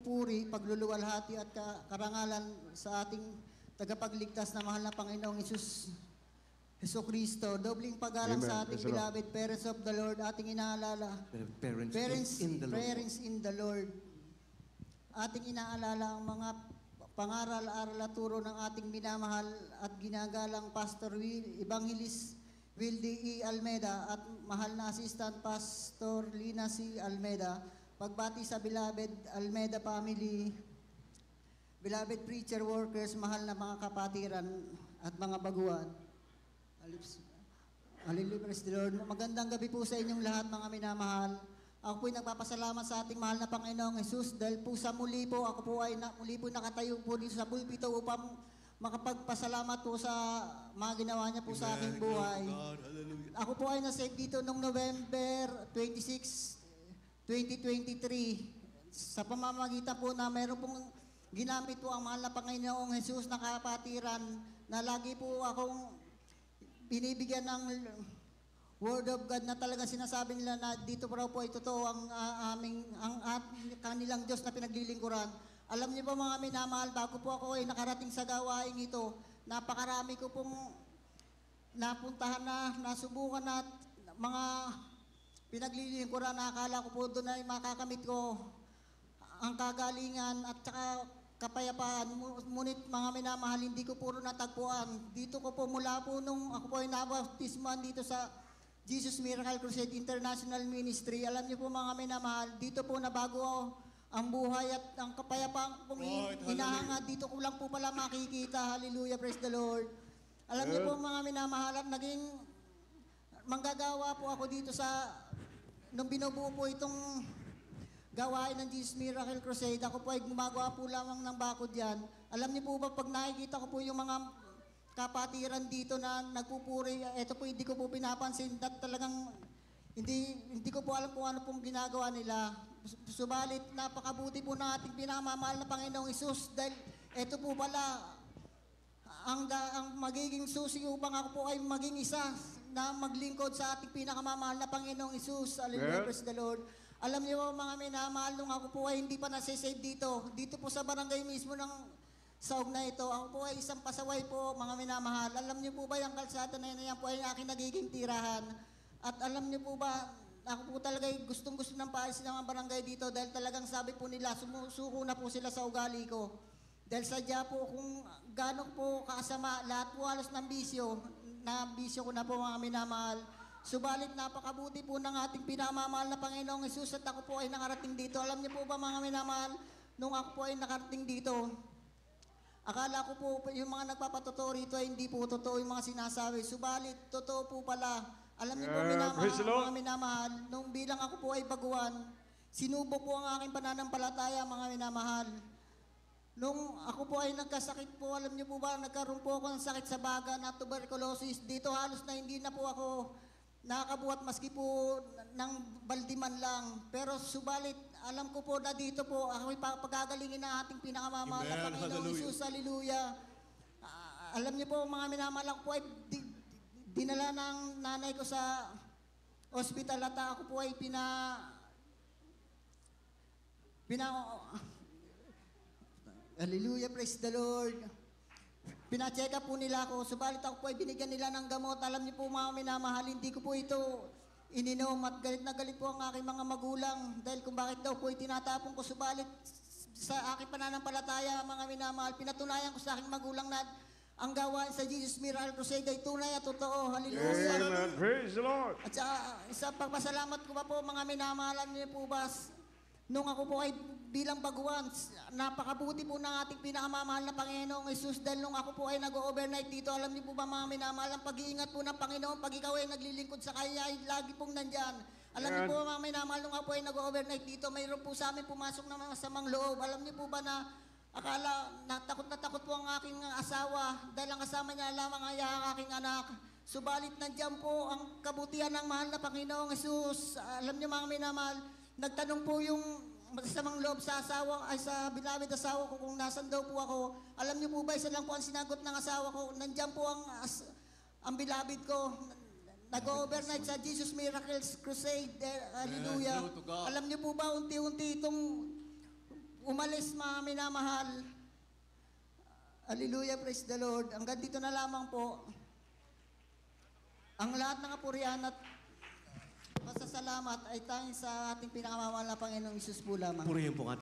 puri, pagluluwalhati at karangalan sa ating tagapagligtas na mahal na Panginoong Hesus Kristo. Dobling paggalang sa ating beloved parents of the Lord, ating inaalala. Parents in the Lord. Ating inaalala ang mga pangaral, aral at turo ng ating minamahal at ginagalang Pastor Evangelist Wildy E. Almeda at mahal na Assistant Pastor Lina C. Almeda. Pagbati sa beloved Almeda family, beloved preacher workers, mahal na mga kapatiran at mga baguhan. Hallelujah, praise the Lord. Magandang gabi po sa inyong lahat, mga minamahal. Ako po'y nagpapasalamat sa ating mahal na Panginoong Jesus dahil po sa muli po, ako po ay muli po nakatayo po dito sa pulpito upang makapagpasalamat po sa mga ginawa niya po sa aking buhay. Ako po ay nasave dito noong November 26, 2023. Sa pamamagitan po na meron pong ginamit po ang mahal na Panginoong Jesus na kapatiran na lagi po akong binibigyan ng Word of God na talaga sinasabi nila na dito raw po ay totoo ang kanilang Diyos na pinaglilingkuran. Alam niyo po mga minamahal, bago po ako ay nakarating sa gawaing ito, napakarami ko pong napuntahan na, nasubukan na mga pinaglilingkuran na akala ko po doon ay makakamit ko ang kagalingan at saka kapayapaan. Ngunit mga minamahal, hindi ko puro natagpuan. Dito ko po mula po nung ako po ay nabaptismuhan dito sa Jesus Miracle Crusade International Ministry. Alam niyo po mga minamahal, dito po nabago ang buhay at ang kapayapaan pong hinahanga. Dito ko lang po pala makikita. Hallelujah, praise the Lord. Alam niyo po mga minamahal, at naging manggagawa po ako dito sa nung binubuo po itong gawain ng Jesus Miracle Crusade. Ako po ay gumagawa po lamang ng bakod yan. Alam niyo po ba, pag nakikita ko po yung mga kapatiran dito na nagpupuri, eto po hindi ko po pinapansin at talagang hindi ko po alam kung ano pong ginagawa nila. Subalit napakabuti po ng ating pinamamahal na Panginoong Hesus dahil eto po pala ang magiging susi upang ako po ay maging isa na maglingkod sa ating pinakamamahal na Panginoong Hesus. Hallelujah, praise the Lord. Alam niyo po mga minamahal, nung ako po ay hindi pa nasisave dito po sa barangay mismo ng Saog na ito, ako po ay isang pasaway po mga minamahal. Alam niyo po ba yung kalsada na yan po ay aking nagiging tirahan? At alam niyo po ba, ako po talaga gustong-gusto ng paalisin ng mga barangay dito dahil talagang sabi po nila, sumusuko na po sila sa ugali ko. Dahil sadya po kung gano'n po kasama, lahat po halos ng bisyo ko na po mga minamahal. Subalit napakabuti po ng ating pinamamahal na Panginoong Hesus at ako po ay nakarating dito. Alam niyo po ba mga minamahal, nung ako po ay nakarating dito, akala ko po yung mga nagpapatotoo rito ay hindi po totoo yung mga sinasabi. Subalit, totoo po pala. Alam niyo po mga minamahal, nung bilang ako po ay baguhan, sinubok po ang aking pananampalataya mga minamahal. Nung ako po ay nagkasakit po, alam niyo po ba, nagkaroon po ako ng sakit sa baga na tuberculosis. Dito halos na hindi na po ako nakakabuhat maski po ng baldiman lang. Pero subalit, alam ko po na dito po, ako'y pagagalingin ng ating pinakamamahal na Panginoong Hesus. Hallelujah. Alam niyo po, mga minamahal, ako po ay dinala ng nanay ko sa ospital at ako po ay Hallelujah, praise the Lord. Pina-check up po nila ako, subalit ako po ay binigyan nila ng gamot. Alam niyo po mga minamahal, hindi ko po ito ininom at galit na galit po ang aking mga magulang dahil kung bakit daw po itinatapon ko. Subalit sa aking pananampalataya mga minamahal, pinatunayan ko sa aking magulang na ang gawain sa Jesus Miracle Crusade ay tunay at totoo. Hallelujah. Amen. Praise the Lord. At sa pagpasalamat ko pa po mga minamahal, alam niyo po ba, nung ako po ay bilang baguhan, napakabuti po ng ating pinakamamahal na Panginoong Hesus dahil nung ako po ay nag-overnight dito, alam niyo po ba mga minamahal, ang pag-iingat po ng Panginoon, pag ikaw ay naglilingkod sa Kanya, ay lagi pong nandyan. Alam niyo po mga minamahal, nung ako po ay nag-overnight dito, mayroon po sa amin pumasok ng mga masamang loob. Alam niyo po ba na akala, na takot po ang aking asawa dahil ang kasama niya lamang ay ang aking anak. Subalit nandiyan po ang kabutihan ng mahal na Panginoong Hesus. Alam niyo mga minamahal, nagtanong po yung masamang loob sa asawa, ay sa beloved asawa ko kung nasan daw po ako. Alam niyo po ba, isa lang po ang sinagot ng asawa ko, nandiyan po ang beloved ko. Nag-overnight sa Jesus Miracles Crusade. Hallelujah. Alam niyo po ba, unti-unti itong umalis mga minamahal. Hallelujah, praise the Lord. Hanggang dito na lamang po. Ang lahat ng kapurihan at pasasalamat ay tanging sa ating pinakamamahal na Panginoong Isus po lamang. Purihin po ang